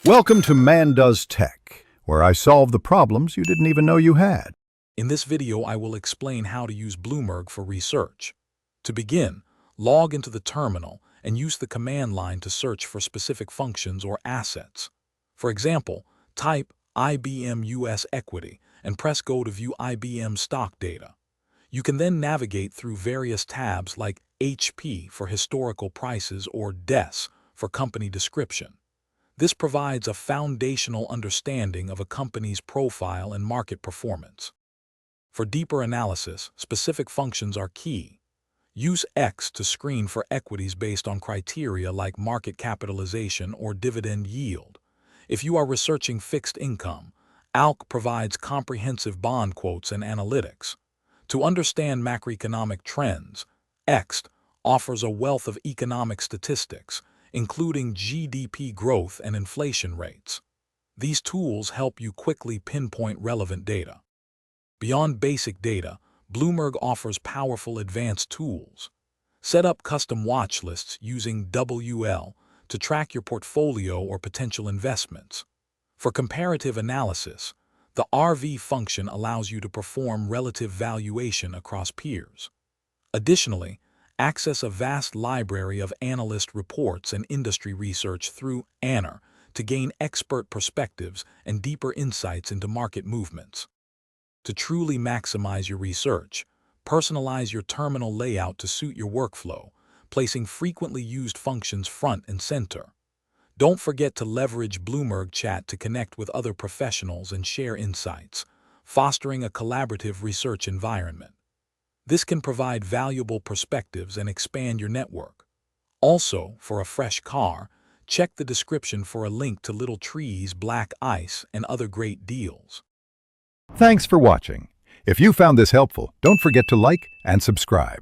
Welcome to Man Does Tech, where I solve the problems you didn't even know you had. In this video, I will explain how to use Bloomberg for research. To begin, log into the terminal and use the command line to search for specific functions or assets. For example, type IBM US Equity and press Go to view IBM stock data. You can then navigate through various tabs like HP for historical prices or DES for company description. This provides a foundational understanding of a company's profile and market performance. For deeper analysis, specific functions are key. Use X to screen for equities based on criteria like market capitalization or dividend yield. If you are researching fixed income, ALC provides comprehensive bond quotes and analytics. To understand macroeconomic trends, EXT offers a wealth of economic statistics, including GDP growth and inflation rates. These tools help you quickly pinpoint relevant data. Beyond basic data, Bloomberg offers powerful advanced tools. Set up custom watch lists using WL to track your portfolio or potential investments. For comparative analysis, the RV function allows you to perform relative valuation across peers. Additionally, access a vast library of analyst reports and industry research through ANR to gain expert perspectives and deeper insights into market movements. To truly maximize your research, personalize your terminal layout to suit your workflow, placing frequently used functions front and center. Don't forget to leverage Bloomberg Chat to connect with other professionals and share insights, fostering a collaborative research environment. This can provide valuable perspectives and expand your network. Also, for a fresh car, check the description for a link to Little Trees, Black Ice, and other great deals. Thanks for watching. If you found this helpful, don't forget to like and subscribe.